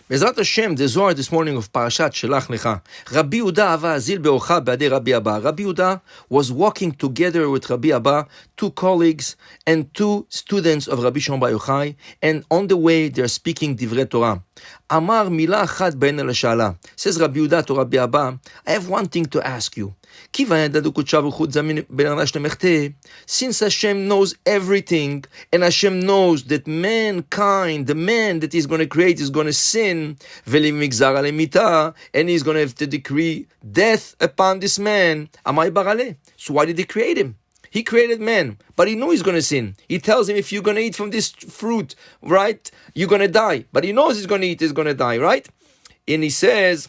Bezrat Hashem, the Zohar this morning of Parashat Shelch Lecha. Rabbi Yehuda Ava Azil Beocha B'adei Rabbi Abba. Rabbi Yehuda was walking together with Rabbi Abba, two colleagues and two students of Rabbi Shimon Bar Yochai, and on the way they are speaking Divrei Torah. Amar Mila Achat Be'en L'Shala. Says Rabbi Yehuda to Rabbi Abba, I have one thing to ask you. Since Hashem knows everything, and Hashem knows that mankind, the man that He's going to create, is going to sin, and He's going to have to decree death upon this man. So why did He create him? He created man, but He knew he's going to sin. He tells him, if you're going to eat from this fruit, right, you're going to die. But he knows he's going to eat, he's going to die, right? And he says,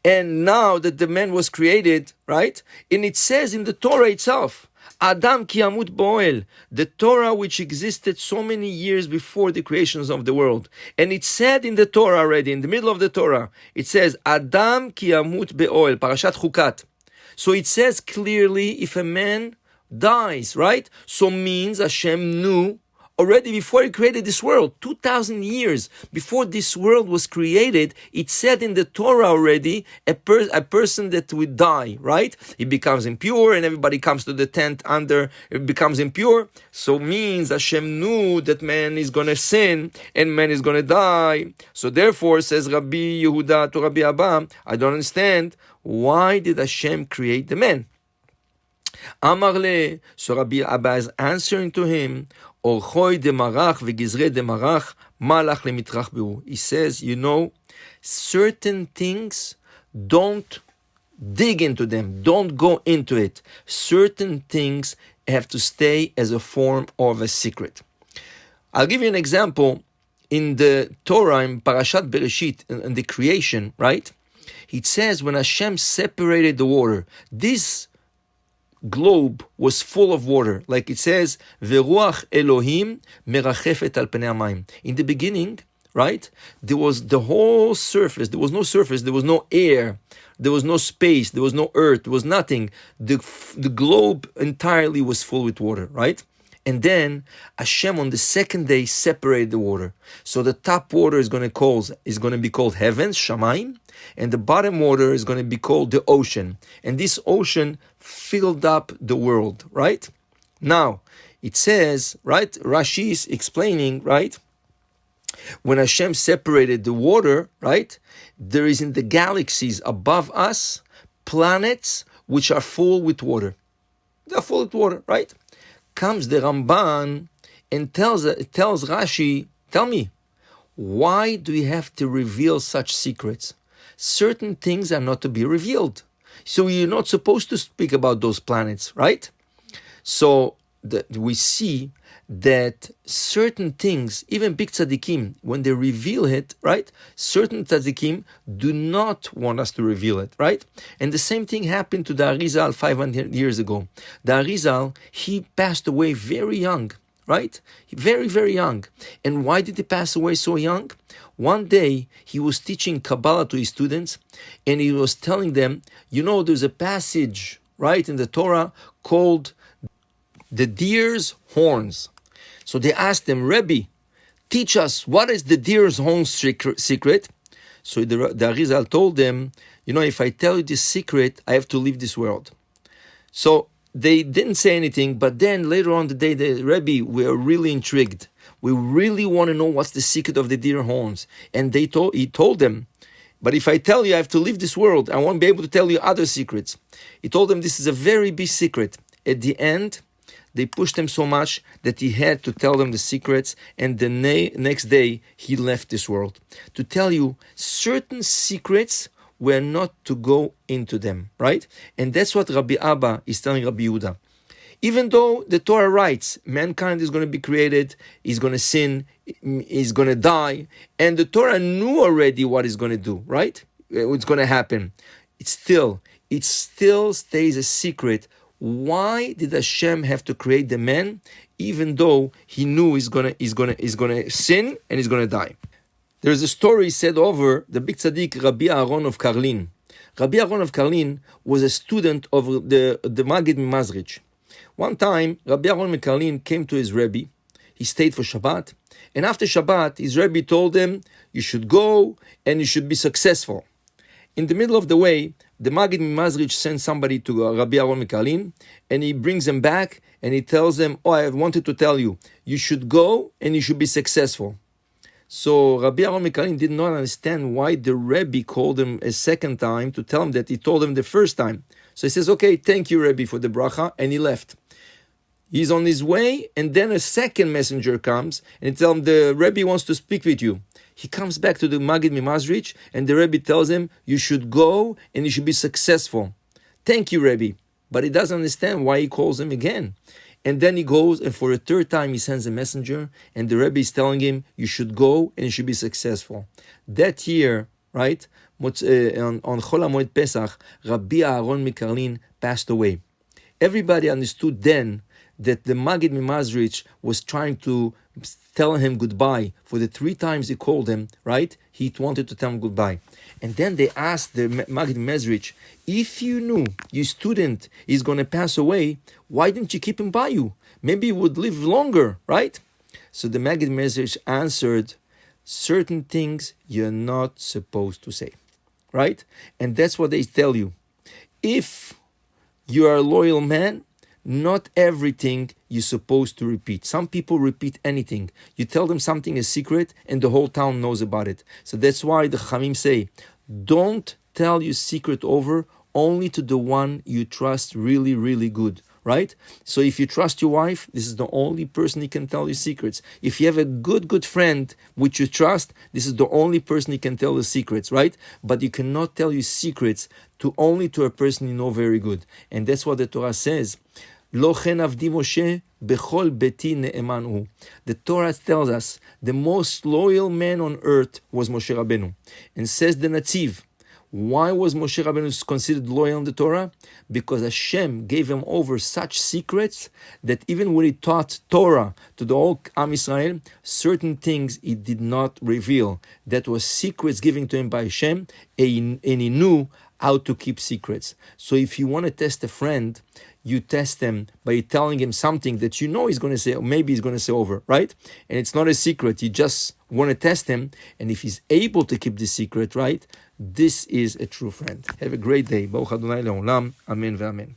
and now that the man was created, right? And it says in the Torah itself, Adam ki amut bo'el, the Torah which existed so many years before the creations of the world. And it said in the Torah already, in the middle of the Torah, it says, Adam ki amut be'oel, Parashat Chukat. So it says clearly, if a man dies, right? So means Hashem knew already before He created this world, 2,000 years before this world was created, it said in the Torah already, a person that would die, right? He becomes impure and everybody comes to the tent under, it becomes impure. So means Hashem knew that man is going to sin and man is going to die. So therefore, says Rabbi Yehuda to Rabbi Abba, I don't understand, why did Hashem create the man? Amarle, so Rabbi Abba is answering to him, Orchoi de marach v'gizre de marach malach lemitrach behu. He says, you know, certain things, don't dig into them, don't go into it. Certain things have to stay as a form of a secret. I'll give you an example. In the Torah, in Parashat Bereshit, in the creation, right? It says when Hashem separated the water, this globe was full of water, like it says, "Veruach Elohim merachefet al penei hamayim." In the beginning, right, there was the whole surface. There was no surface. There was no air. There was no space. There was no earth. There was nothing. The globe entirely was full with water, right? And then Hashem on the second day separated the water. So the top water is going to be called heavens, Shamayim, and the bottom water is going to be called the ocean. And this ocean filled up the world, right? Now, it says, right, Rashi is explaining, right, when Hashem separated the water, right, there is in the galaxies above us planets which are full with water. They're full with water, right? Comes the Ramban and tells Rashi, tell me, why do we have to reveal such secrets? Certain things are not to be revealed. So you're not supposed to speak about those planets, right? So we see that certain things, even big tzaddikim, when they reveal it, right? Certain tzaddikim do not want us to reveal it, right? And the same thing happened to the Arizal 500 years ago. The Arizal, he passed away very young, right? Very, very young. And why did he pass away so young? One day, he was teaching Kabbalah to his students, and he was telling them, you know, there's a passage, right, in the Torah called the deer's horns. So they asked him, Rebbe, teach us, what is the deer's horn secret? So the Arizal told them, you know, if I tell you this secret, I have to leave this world. So they didn't say anything, but then later on the day, the Rebbe were really intrigued. We really want to know what's the secret of the deer horns. And he told them, but if I tell you I have to leave this world, I won't be able to tell you other secrets. He told them this is a very big secret. At the end, they pushed him so much that he had to tell them the secrets, and the next day he left this world. To tell you, certain secrets were not to go into them, right? And that's what Rabbi Abba is telling Rabbi Yehuda. Even though the Torah writes, mankind is going to be created, is going to sin, is going to die, and the Torah knew already what it's going to do, right? What's going to happen. It still stays a secret. Why did Hashem have to create the man, even though He knew he's gonna sin and he's gonna die? There's a story said over the big tzaddik Rabbi Aaron of Karlin. Rabbi Aaron of Karlin was a student of the Maggid Mimazrich. One time, Rabbi Aaron of Karlin came to his Rebbe. He stayed for Shabbat, And after Shabbat, his Rebbe told him, you should go and you should be successful. In the middle of the way, the Maggid Mimazrich sends somebody to Rabbi Aaron Mikalin, and he brings him back, and he tells them, I wanted to tell you, you should go and you should be successful. So Rabbi Aaron Mikalin did not understand why the Rebbe called him a second time to tell him that he told him the first time. So he says, okay, thank you, Rebbe, for the bracha, and he left. He's on his way, and then a second messenger comes, and he tells him, the Rebbe wants to speak with you. He comes back to the Maggid Mimazrich, and the Rebbe tells him, you should go and you should be successful. Thank you, Rebbe. But he doesn't understand why he calls him again. And then he goes, and for a third time he sends a messenger, and the Rebbe is telling him, you should go and you should be successful. That year, right, on Chol HaMoed Pesach, Rabbi Aaron Mikalin passed away. Everybody understood then that the Maggid Mimazrich was trying to tell him goodbye. For the 3 times he called him, right, he wanted to tell him goodbye. And then they asked the Maggid Mimazrich, if you knew your student is going to pass away, why didn't you keep him by you? Maybe he would live longer, right? So the Maggid Mimazrich answered, certain things you're not supposed to say, right? And that's what they tell you. If you are a loyal man, not everything you're supposed to repeat. Some people repeat anything. You tell them something is secret and the whole town knows about it. So that's why the Chamim say, don't tell your secret over only to the one you trust really, really good, right? So if you trust your wife, this is the only person he can tell you secrets. If you have a good friend which you trust, this is the only person he can tell you secrets, right? But you cannot tell your secrets only to a person you know very good. And that's what the Torah says. Lo chen avdi Moshe bechol beti ne'eman hu. The Torah tells us the most loyal man on earth was Moshe Rabbeinu. And says the Netziv, why was Moshe Rabbeinu considered loyal in the Torah? Because Hashem gave him over such secrets that even when he taught Torah to the whole Am Yisrael, certain things he did not reveal. That was secrets given to him by Hashem, and he knew how to keep secrets. So if you want to test a friend, you test him by telling him something that you know he's going to say, or maybe he's going to say over, right? And it's not a secret. You just want to test him. And if he's able to keep the secret, right, this is a true friend. Have a great day. Baruch Adonai Le'olam. Amen ve'amen.